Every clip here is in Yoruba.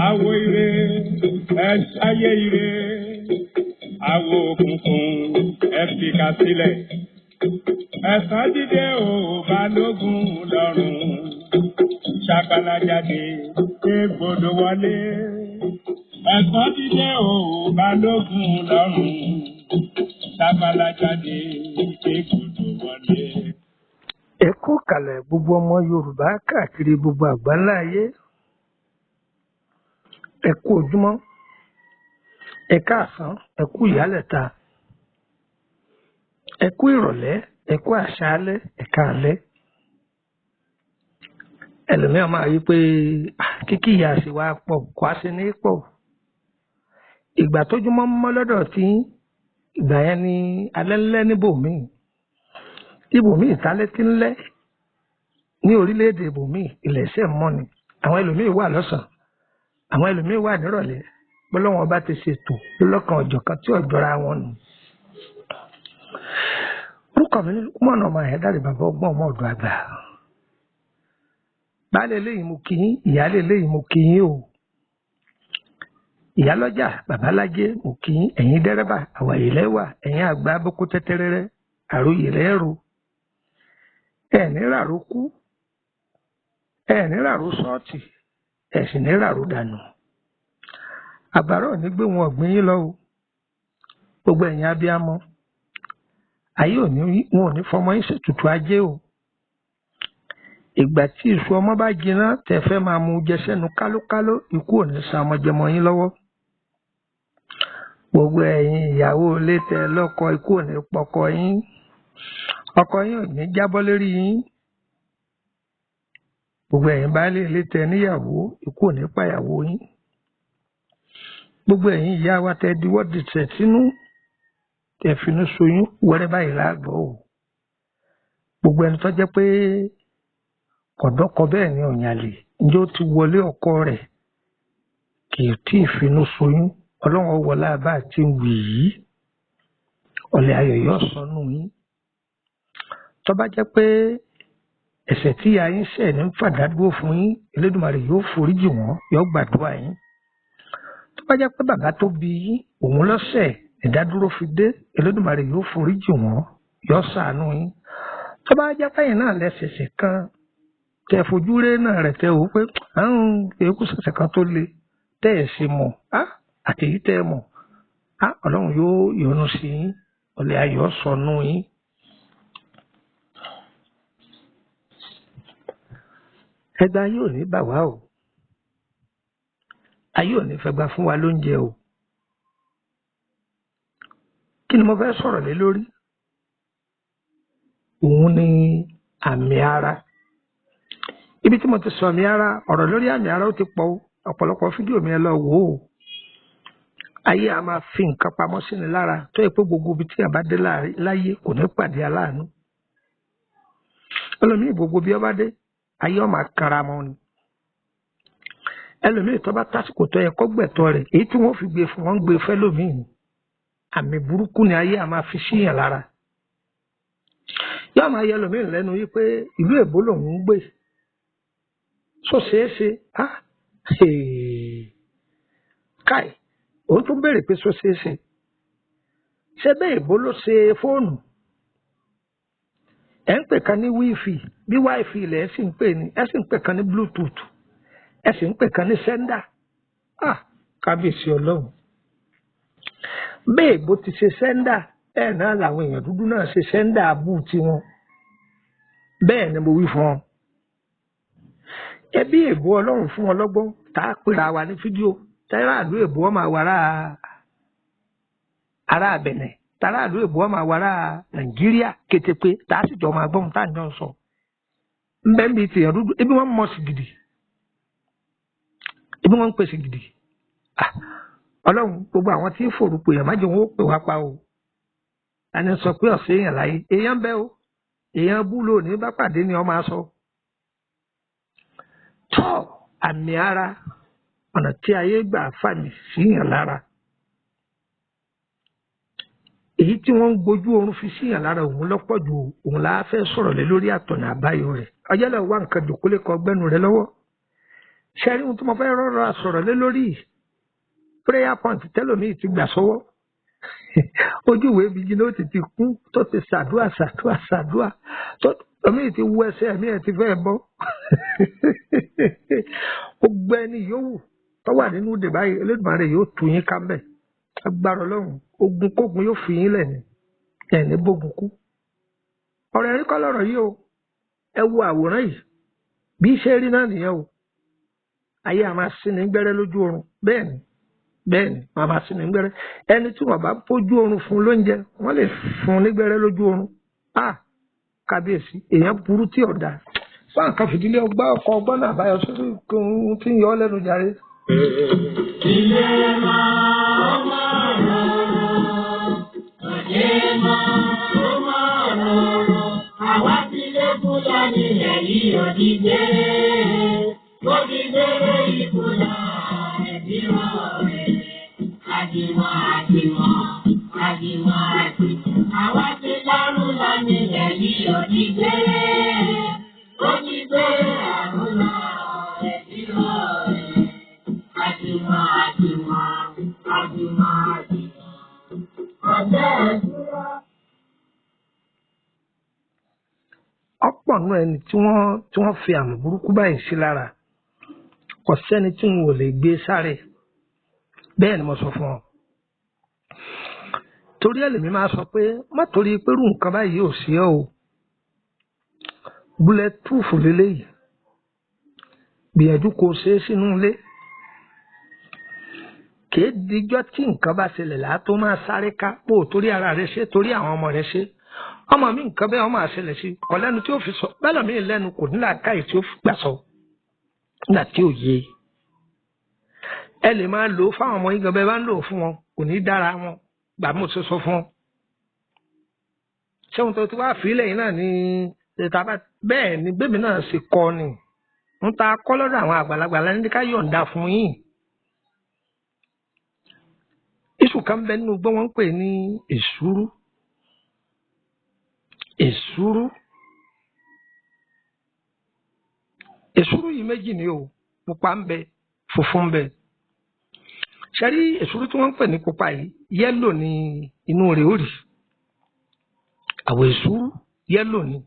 Àwo ire ẹ ṣayé ire, àwo òkùnkùn ẹ fìkà sílẹ̀. Ẹ̀san dídé o balógun lọ́run, ṣàkàlà jáde égbodò wọlé. Ẹ̀san dídé o balógun lọ́run, ṣàkàlà jáde égbodò wọlé. Ẹ kú kalẹ̀ gbogbo ọmọ Yorùbá káàkiri gbogbo àgbáńlá ayé. Ẹ kú ojúmọ́, ẹ káàsán, ẹ kú ìyálẹ̀ta, ẹ kú ìrọ̀lẹ́, ẹ kú àṣálẹ́, ẹ káalẹ́. Ẹlòmíràn máa yí pé kíkí ìyá sì wá pọ̀ kó a sì ní pọ̀. Ìgbà tójúmọ́ mọ́ lọ́dọ̀ tí ìgbà yẹn ni alẹ́ ńlẹ́ níbòmíì. Ibòmíì tálẹ́ tí ń lẹ́ ní orílẹ̀-èdè ibòmíì ilẹ̀ ṣẹ̀ mọ́ ni. Àwọn ẹlòmíì wà lọ́sàn-án, àwọn ẹlòmíì wà nírọ̀lẹ́, bọ́lọ́wọ́n bá ti ṣètò lọ́kàn ọ̀jọ̀kan tí ọ̀jọ̀ra wọn nù. Orúkọ mi ní mọ̀nà ọmọ ẹ̀dáre bàbá ọgbọ́n ọmọ ọ̀dọ̀ àgbà. Baálé eléyìí mo kí yín, ìyálé eléyìí mo kí yín o. Ìyálọ́jà, babalájé mo kí yín, ẹ̀yin dẹ́rẹ́bà, àwàyè lẹ́wà, ẹ̀yin àgbà abókú tẹ́tẹ́rẹ́rẹ́, àròyè lẹ́rù. Ẹ̀ ní ràró kú, ẹ̀ ní ràró sọ́ọ̀tì, ẹ̀ sì ní ràró dànù. Àbárò ní gbé wọn ọ̀gbìn yín lọ o. Gbogbo ẹ̀yin abiyamọ, ayé wọn ò ní fọmọ yín ṣètùtù ajé o. Ìgbà tí ìṣù ọmọ bá jiná tẹ́ fẹ́ máa mú jẹ sẹ́nu kálókáló, ikú ò ní sa ọmọ jẹmọ yín lọ́wọ́. Gbogbo ẹ̀yin ìyàwó ilé tẹ́ lọ́kọ, ikú ò ní pọkọ yín. Ọkọ yín ò ní jábọ́ lérí yín. Gbogbo ẹ̀yin baálé ilé tẹ́ níyàwó, ikú ò ní pàyàwó yín. Gbogbo ẹ̀yin ìyá wa tẹ́ diwọ́ dìtẹ̀ sínú, tẹ́ finú soyún wẹ́rẹ́ báyìí láàgbọ́ o. Gbogbo ẹni tó jẹ́ pé kọ̀dọ́kọ bẹ́ẹ̀ ni ọ̀yàlè, ǹjẹ́ ó ti wọlé ọkọ rẹ̀ kì í tí ì finú soyún, ọlọ́run wọlé àbá àti wì yìí, ọ̀lẹ́ ayọ̀ yóò sọnù yín. Tó bá jẹ́ pé ẹ̀ṣẹ̀ tí ìyá yín ṣẹ̀ ní fàdádúró fún yín, Elédùmarè yóò foríjì wọ́n, yóò gbàdúrà yín. Tó bá jẹ́ pé bàbá tó bí yín òun lọ́sẹ̀ ìdádúró fi dé, Elédùmarè yóò foríjì wọ́n, yóò ṣàánú yín. Tó bá jẹ́ pé ẹ̀yin náà lẹ́sẹ̀ṣẹ̀ kan tẹ fojú ré náà rẹ̀ tẹ wò pé èkú ṣẹ̀ṣẹ̀ kan tó le tẹ́ ẹ̀ ṣe mọ̀ àtẹ̀yí tẹ́ ẹ mọ̀ ọlọ́run yóò yọ́nú sí yín, ọ̀lẹ́ ayọ̀ sọnù yín. Ẹgbẹ́ ayé ò ní bà wá o, ayé ò ní fẹ́ gbà fún wa lóúnjẹ o. Kí ni mo fẹ́ sọ̀rọ̀ lé lórí? Òun ni àmì ara. Ibi tí mo ti sọ àmì ara, ọ̀rọ̀ lórí àmì ara ó ti pọ̀ o. Ọ̀pọ̀lọpọ̀ fídíò mi ẹ lọ wò ó. Ayé a máa fi nǹkan pamọ́ sí ni lára tó yẹ pé gbogbo ibi tí a bá dé láyé kò ní pàdé aláàánú. Ẹlòmíì gbogbo bí ó bá dé, ayé ó máa kanra mọ́ ni. Ẹlòmíì tó bá tásìkò tó yẹ kó gbẹ̀tọ́ rẹ̀, èyí tí wọ́n fi gbé fún wọn gbé fẹ́ lómìn. Àmì burúkú ni ayé a máa fi síyàn lára. Yóò máa yẹ ẹlòmíì lẹ́nu wípé ìlú èbó lòun ń gbé. So ṣeéṣe káì òun tún béèrè pé so ṣeéṣe ṣé bẹ́ẹ̀ èbó ló ṣe fóònù ẹ̀ ń pè kan ní wíìfì bí wáìfì ilẹ̀ ẹ̀ sì ń pè ní ẹ̀ sì ń pè kan ní bluetooth ẹ̀ sì ń pè kan ní sẹ́ńdà kábíyèsí ọlọ́run bẹ́ẹ̀ èbó ti ṣe sẹ́ńdà ẹ̀ náà làwọn èèyàn dúdú náà ṣe sẹ́ńdà abú tiwọn bẹ́ẹ̀ ni mo wí fún ọ. Ẹbí èbó ọlọ́run fún ọlọ́gbọ́n tá a pèrà wa ní fídíò táráàlú èbó ọmọ àwárá ará Bẹ̀nẹ̀ táráàlú èbó ọmọ àwárá Nàìjíríà kétépé tá a sì jọ máa gbọ́n tá a jọ ń sọ. Mbẹ́ mi ti yàn dúdú ebi wọ́n mọ̀ sí gidi ebi wọ́n ń pèsè gidi. Ọlọ́run gbogbo àwọn tí ń forúkọ èèyàn má jẹ́ wọn ó pè wá pa o. Àní sọ pé ọ̀sẹ̀ èèyàn láyé èèyàn bẹ́ o èèyàn bú lónìí bá pàdé ni ọ máa sọ. Tọ́ àmì ara ọ̀nà tí ayé gbà fàmì síyàn lára èyí tí wọ́n ń gbójú oorun fi síyàn lára òun lọ́pọ̀ jù òun la fẹ́ sọ̀rọ̀ lé lórí àtọ̀nà àbáyọ rẹ̀ ọjọ́ lọ wá nǹkan jòkólé kọ gbẹ́nu rẹ lọ́wọ́ ṣe rí ohun tí mo fẹ́ rọra sọ̀rọ̀ lé lórí prayer point tẹ́lòmíì ti gbà sọ́wọ́ ojú ìwé ibi jìnnà ó ti kún tó ti ṣàdúà tó omi ti wú ẹsẹ̀ mi ẹ̀ ti fẹ́ bọ́ gbogbo ẹni yòówù tó wà nínú ìdè báyìí Elédùmarè yóò tú yín ká mbẹ̀ agbára Ọlọ́run ogun kógun yóò fi yín lẹ̀ ní ẹ̀ní bógun kú ọ̀rọ̀ ẹ̀rí kọ́ lọ́rọ̀ yìí o ẹ wo àwòrán yìí bí ṣe rí náà nìyẹn o ayé a máa sin ní gbẹ́rẹ́ lójú oorun bẹ́ẹ̀ ni wọ́n máa sin ní gbẹ́rẹ́ ẹni tí wọ́n bá fojú oorun fún lóúnjẹ wọ́n lè fún ní gbẹ́rẹ́ lójú oorun kábíyèsí èèyàn burú tí ọ̀dà fún àkàn fìdílé ọgbà ọkọ̀ ọgbọ́n náà báyọ̀ sórí ohun tí ń yọ ọ́ lẹ́nu jàre. ilé máa rọrùn òde máa rọrùn àwa ti lé kúlọ̀ nílẹ̀ yìí òdìgbé òdìgbé ìkúlọ̀ ẹ̀bí rọrùn àdìmọ̀ àwa ti lárùn lọ nílẹ̀ yìí òdìgbé àrùn lọ ẹ̀bí rọrùn àdìmọ̀ ọjọ́ ìdúró. ọ̀pọ̀ nù ẹni tí wọ́n fi àmì burúkú báyìí sí lára kò sẹ́ni tí wọn ò lè gbé sáré bẹ́ẹ̀ ni mo sọ fún ọ. torí ẹ̀ lèmi máa sọ pé má torí pẹ̀lú nǹkan báyìí ò sí ọ́ o búlẹ̀túùfù lélẹ́yìí gbìyànjú kó o ṣe é sínú ilé kìí dijọ́ tí nǹkan bá ṣẹlẹ̀ láà tó máa sáré ká pò torí ara rẹ ṣe torí àwọn ọmọ rẹ ṣe ọmọ mi nǹkan bẹ́ẹ̀ ọmọ àṣẹlẹ̀ sí ọ̀lẹ́nu tí ó fi sọ bẹ́ẹ̀ lọ́mí lẹ́nu kò ní làákàyè tí ó fi gbà sọ nígbà tí ò yé ẹ lè máa lò ó fáwọn ọmọ yín gan bẹ́ẹ̀ bá ń lò ó fún wọn kò ní dára wọn gbà mo ṣe sọ fún ọ ṣé ohun tó ti wá fílẹ̀ yìí náà ní ìta bẹ́ẹ̀ ni bẹ́ẹ̀ mi náà ṣe kọ́ ni ń ta kọ́ lọ́dọ̀ àwọn àgbàlagbà lẹ́ni ká yọ̀ǹda fún yín iṣu kan bẹ nínú gbọ́ wọn ń pè ní èsúrú yìí méjì ni o pupa ń bẹ funfun ń bẹ ṣẹ́rí èsúrú tí wọ́n ń pè ní pupa yìí yẹ́lò ní inú rẹ̀ ó rí àwọn èsúrú yẹ́lò ni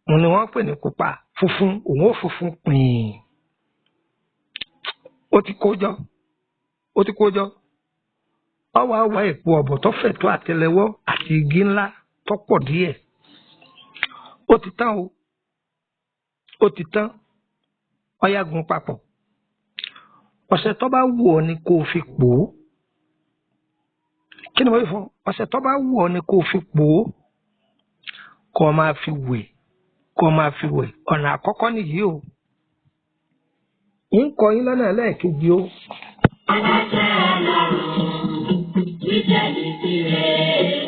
òun ni wọ́n ń pè ní pupa funfun òun ó funfun pìn ó ti kó jọ ọwọ́ àwa èpo ọ̀bọ̀ tó fẹ̀ tó àtẹ́lẹwọ́ àti igi ńlá tó pọ̀ díẹ̀ ó ti tán ọyá gun papọ̀ ọ̀sẹ̀ tó bá wù ọ́ ni kó o fi pò ó kí ni mo yẹ fún ọ̀sẹ̀ tó bá wù ọ́ ni kó o fi pò ó kó o máa fi wẹ̀ ọ̀nà àkọ́kọ́ nìyí o ń kọ́ yín lọ́nà ẹlẹ́ẹ̀kejì o. aláṣẹ ọlọ́run ìjẹ́lì tirẹ̀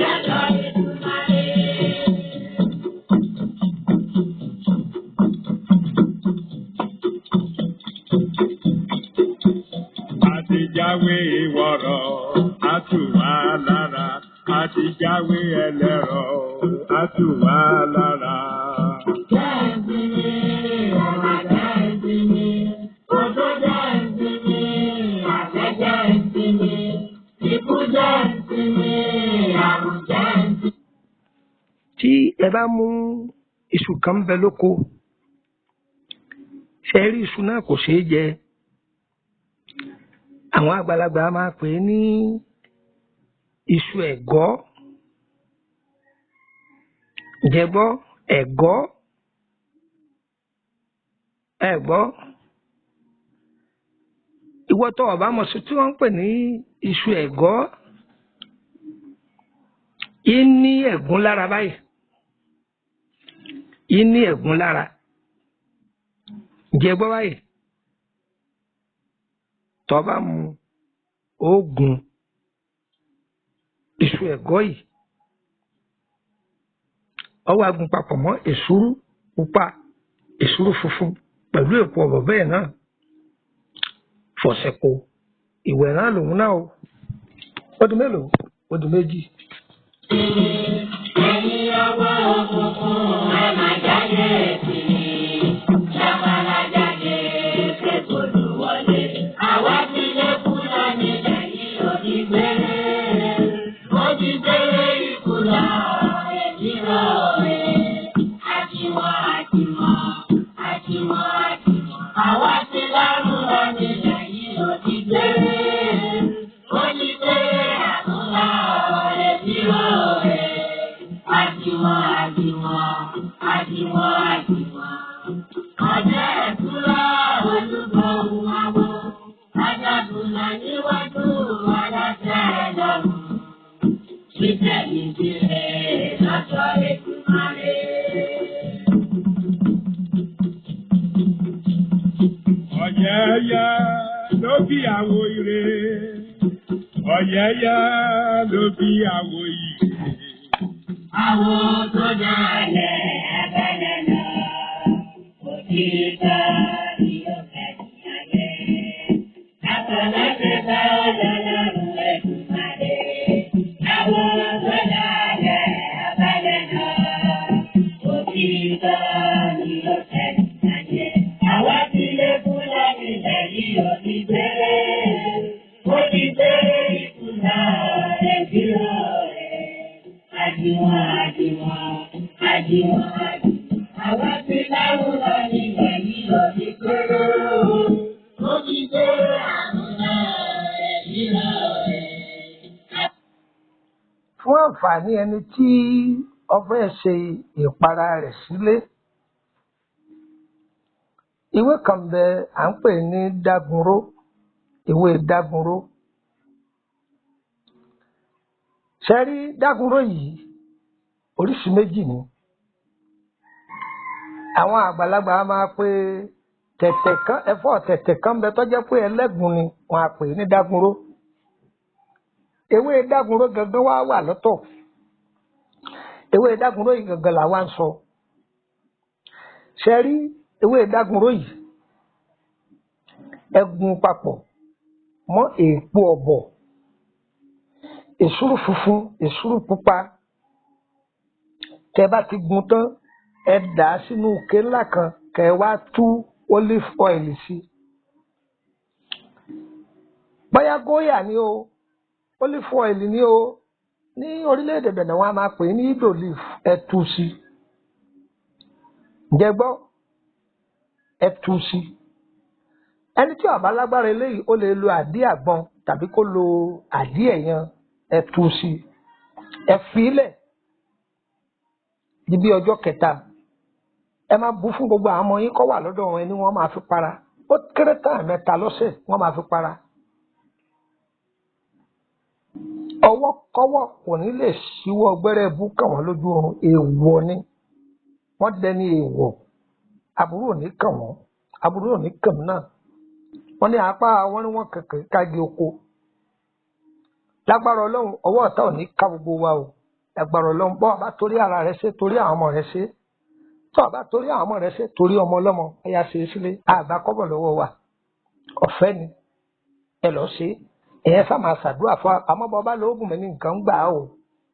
yàtọ̀ ìdúmọ̀lẹ́. àti jáwé ìwọ̀rọ̀ á tù wá lára àti jáwé ẹlẹ́rọ á tù wá lára. Jẹ́ǹsì ni ọ̀rọ̀ jẹ́ǹsì ni ojú jẹ́ǹsì ni àṣẹ jẹ́ǹsì ni ikú jẹ́ǹsì ni àrùn jẹ́ǹsì. tí ẹ bá mú iṣu kan bẹ lóko ṣe rí iṣu náà kò ṣeé jẹ àwọn àgbàlagbà máa pè é ní iṣu ẹ̀gọ́ jẹgbọ́ ẹ̀gọ́ ìwọ tó ọba mọ̀ sí tí wọ́n ń pè ní iṣu ẹ̀gọ́ yìí ní ẹ̀gún lára báyìí yìí ní ẹ̀gún lára jẹgbọ́ báyìí tó bá mu oògùn iṣu ẹ̀gọ́ yìí ọwọ́ agun papọ̀ mọ́ èsúrú pupa èsúrú funfun pẹ̀lú èpo ọ̀bọ̀ bẹ́ẹ̀ náà fọ̀sẹ̀kọ ìwẹ̀ náà lòun náà o ọdún mélòó ọdún méjì. ẹ̀yin ọwọ́ òkùnkùn ẹ máa jáde sí i ṣàpàlà jáde sí ìbílẹ̀ lọ́jọ́ Èdùmàrè. Ọ̀yẹ́yẹ́ ló bí àwo ire. Ọ̀yẹ́yẹ́ ló bí àwo ire. Àwo tó dalẹ̀ abẹ́lẹ̀ lọ, òtítọ́ ni ó fẹ̀yìn ayé. Àtọ̀lọ́sẹ̀ bá Ọlọ́run Èdùmàrè. Àwo tó dalẹ̀ abẹ́lẹ̀ lọ, òtítọ́ ni ó fẹ̀yìn ayé. Àwa ti lé Fúlàní lẹ́yìn òní gbére. Ó ti gbé ìkùnà ẹ̀dínwó rẹ̀. Àdìwọ̀n. Àwa ti láwùrọ̀ nílẹ̀ yìí òní gbére. Ó ti gbé àmúná ẹ̀dínwó rẹ̀. Fún àǹfààní ẹni tí ọfẹ́ ṣe ìpara rẹ̀ sílé, ìwé kan bẹ à ń pè ní dágunró, ìwé dágunró. Ṣẹ́rí dágunró yìí oríṣi méjì ni. Àwọn àgbàlagbà máa pe tẹ̀tẹ̀ kan, ẹ̀fọ́ tẹ̀tẹ̀ kan bẹ tó jẹ́ pé ẹlẹ́gùn ni wọ́n á pè ní dágunró. Ewé dágunró gangan wá wà lọ́tọ̀. Ewé dágunró yìí gangan làwa ń sọ. Ṣẹ́rí ewé dágunró yìí ẹ̀gún papọ̀ mọ́ èèpo ọ̀bọ̀, èsúrú funfun, èsúrú pupa. Tẹ́ bá ti gun tán, ẹ dà á sínú ike ńlá kan, kẹ́ wá tú olive oil sí. Bóyá góyà ni o, olive oil ni o, ní orílẹ̀-èdè Bẹ̀nẹ̀ wọn a máa pè é ní hydro leaf, ẹ tú sí. Ǹjẹ́ gbọ́? Ẹ tú sí. Ẹni tí ó bá lágbára eléyìí ó lè lo àdí àgbọn tàbí kó lo àdí ẹ̀yàn, ẹ tú sí. Ẹ fi ilẹ̀ di bí ọjọ́ kẹta. Ẹ máa bù fún gbogbo àwọn ọmọ yín kó wà lọ́dọ̀ wọn ni wọ́n máa fi para. Ó kéré tán mẹ́ta lọ́sẹ̀ wọ́n máa fi para. Ọwọ́ kọ́wọ́ kò ní lè ṣíwọ́ gbẹ́rẹ́ bú kàn wọ́n lójú oorun, èèwọ̀ ni. Wọ́n dẹni èèwọ̀. Àbúrò ò ní kàn wọ́n, àbúrò ò ní kàn náà. Wọ́n ní apá wọn ni wọ́n kẹ̀kẹ́ kági oko. Lágbára Ọlọ́run ọwọ́ ọ̀tá ò ní ká gbogbo wa o. Lágbára Ọlọ́run bọ́ ọba torí ara rẹ̀ ṣe, torí àwọn ọmọ rẹ̀ ṣe. Tó ọba torí àwọn ọmọ rẹ̀ ṣe, torí ọmọ ọlọ́mọ ẹ̀yà ṣe é sílé. Àgbà kọ́bọ̀ lọ́wọ́ wa. Ọ̀fẹ́ ni ẹ lọ ṣe. Ẹ̀yẹn sá máa ṣàdúrà fún wa. Àmọ́ bọ́ ọba lóògùn mi ní nǹkan gbà á o.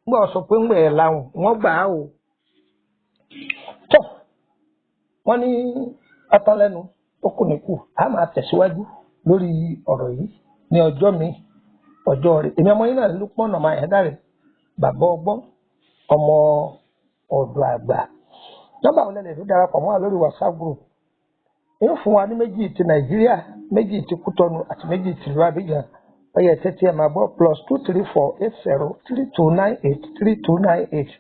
Ńgbà ọ sọ pé ń gbẹ̀ ẹ̀ láwùn, wọ́n gbà á o. Tó wọ́n ní ọtán lẹ́nu ó kù ní kù. A máa tẹ̀síwájú lórí ọ̀rọ̀ yìí ní ọjọ́ mi, ọjọ́ rẹ̀. Èmi ọmọ yín náà ló pọ́n ọ̀nà ẹ̀dá rẹ̀. Bàbá ọgbọ́n, ọmọ ọ̀dọ̀ àgbà. Nọ́mbà àwọn ẹlẹ́dẹ̀ẹ́ ló darapọ̀ mọ́ wa lórí WhatsApp group. Yóò fún wa ní méjì ti Nàìjíríà, méjì ti Kútọ́nù àti méjì ti ìlú Abidjan. Ọyẹ tẹ́tí ẹ̀ máa bọ́ +2348032983298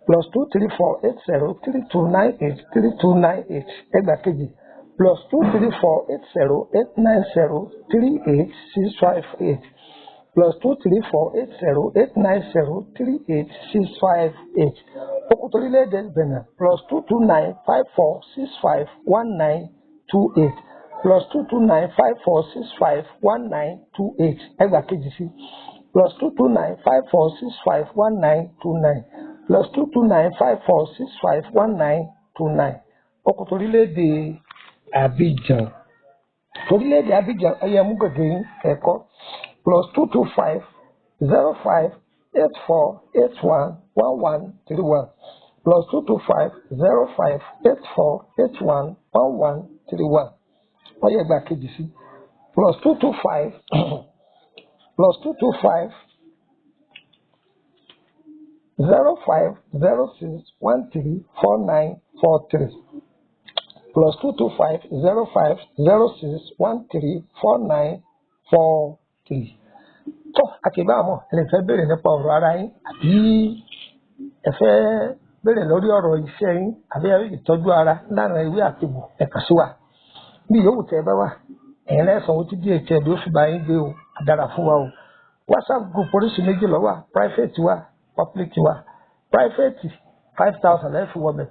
+2348032983298 ẹgbàá kejì +2348089038658 +2348089038658. Òkun orílẹ̀-èdè Benin +22954651928 +22954651928 ẹgbàá kejì sí +22954651929 +22954651929. Òkun orílẹ̀-èdè Abidjan. Orílẹ̀-èdè Abidjan ẹyẹ mú gègé yín ẹ̀kọ́ +2250584811131 +2250584811131. Wọ́n yẹ gbà kejì sí +225 0506134943 +2250506134943. Tó àkèbá àmọ́ ẹ lè fẹ́ béèrè nípa ọ̀rọ̀ ara yín àbí ẹ fẹ́ béèrè lórí ọ̀rọ̀ iṣẹ́ yín àbí ìtọ́jú ara lánà ìwé àtìgbò ẹ kàn sí wa. Bí yòówù tẹ́ ẹ bá wà ẹ̀yin lẹ́sàn ó ti díẹ̀ tẹ́ bí ó fi bá yín gbé o àdára fún wa o. WhatsApp group oríṣi méjì ló wà, private wà, public wa private 5,000 lẹ́ẹ̀fi wọbẹ̀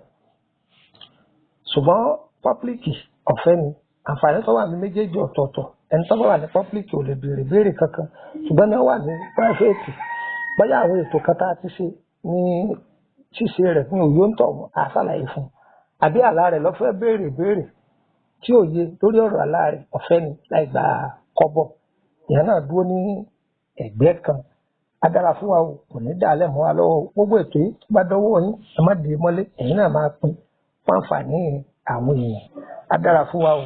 ṣùgbọ́n public ọ̀fẹ́ ni àǹfààní tó wà ní méjèèjì ọ̀tọ̀ọ̀tọ̀ ẹni tó bá wà ní public ò lè béèrè kankan ṣùgbọ́n ní wà ní private bóyá àwọn ètò kan tá a ti ṣe ní ṣíṣe rẹ̀ ní òye ń tọ̀ àṣàlàyé fún àbí àlá rẹ̀ lọ́fẹ́ béèrè tí ò yé lórí ọ̀rọ̀ àlá rẹ̀ ọ̀fẹ́ ni láì gba kọ́bọ̀ ìyẹn náà dúró ní ẹ̀gbẹ́ kan adára fún wa o kò ní dàálẹ̀ mọ́ wa lọ́wọ́ gbogbo ètò yìí tó bá dọ́wọ́ yín ẹ má dé mọ́lé ẹ̀yin náà máa pín fún àǹfààní àwọn èèyàn adára fún wa o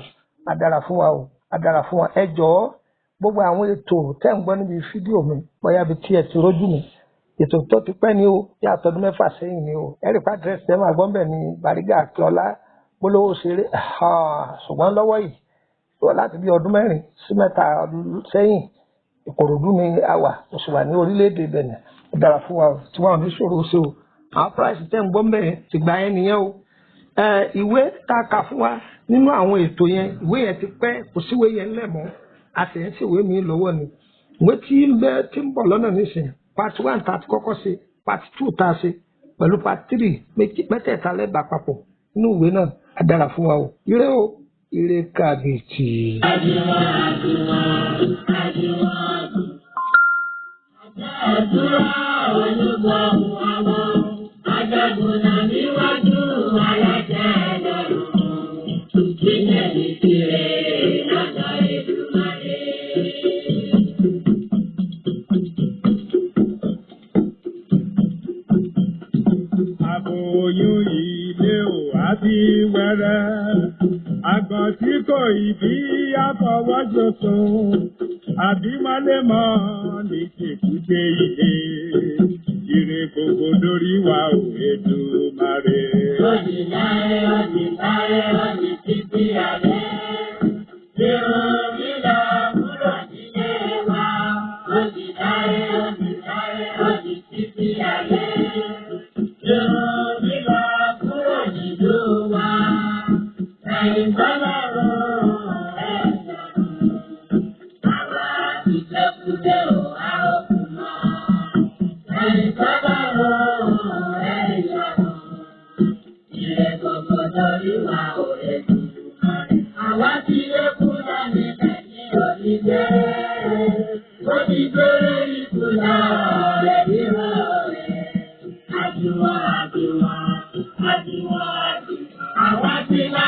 adára fún wa o adára fún wa ẹ jọ̀ọ́ gbogbo àwọn ètò tẹ́ ń gbọ́ níbi fídíò mi bóyá bí tí ẹ ti rójú mi ètò tó ti pẹ́ ni o bí àtọ́dún 6 sẹ́yìn ni o ẹ̀rí pa dírẹ́sì ẹ̀ máa gbọ́n bẹ̀ ní Bàrígà Akíọ́lá Gbólówó Ṣeré ṣùgbọ́n lọ́wọ́ yìí láti bí ọdún 4 sí 7 ọdún sẹ́yìn Ìkòròdú ni a wà ó sì wà ní orílẹ̀-èdè Benin ó dára fún wa tí wọ́n ní ṣòro ṣe o àwọn price tẹ́ ń gbọ́n bẹ̀ ti gbà ẹ́ nìyẹn o ìwé tá a kà fún wa nínú àwọn ètò yẹn ìwé yẹn ti pẹ́ kò síwé yẹn lẹ́mọ́ àtẹ̀yìn sí ìwé mi lọ́wọ́ ni ìwé tí ń bọ̀ lọ́nà nísìnyí part 1 tá a ti kọ́kọ́ ṣe part 2 tá a ṣe pẹ̀lú part 3 mẹ́tẹ̀ẹ̀ta lẹ́bàá papọ̀ nínú ìwé náà á dára fún wa o ire o ire kàbìtì. Àdúrà olúgbọ̀n àwọn ajagunà níwájú alájà ẹlẹ́rùn ìpínlẹ̀ ìpínlẹ̀ lọ́dọ̀ Èdùmàrè. Aboyún ilé ò á bí wẹ́rẹ́, àgbọ̀n tí kò ì bí àfọwọ́jọ sùn, àbí wálé mọ́ ní tèkúté ilé, ire gbogbo lórí wa ò Èdùmàrè. Lọ́dì láyé, lọ́dì láyé, lọ́dì títí ayé, èrò mi lọ kúrò nílé wa. Lọ́dì láyé, lọ́dì láyé, lọ́dì títí ayé, èrò mi lọ kúrò nílùú wa. Ẹ̀yin bọ́lá rò ẹ̀yọ̀. Àwa ti tẹ́kùdé o, a ò kú mọ́. Ẹ̀yin bọ́lá rò ẹ̀yọ̀. Ire gbogbo lórí wa ò Èdùmàrè. Àwa ti lékú lọ́nà ẹ̀yìn òdìgbé. Ó ti gbére ikú lọ ẹ̀bí rẹ̀. Àjùwọ̀n. Àwa ti lá.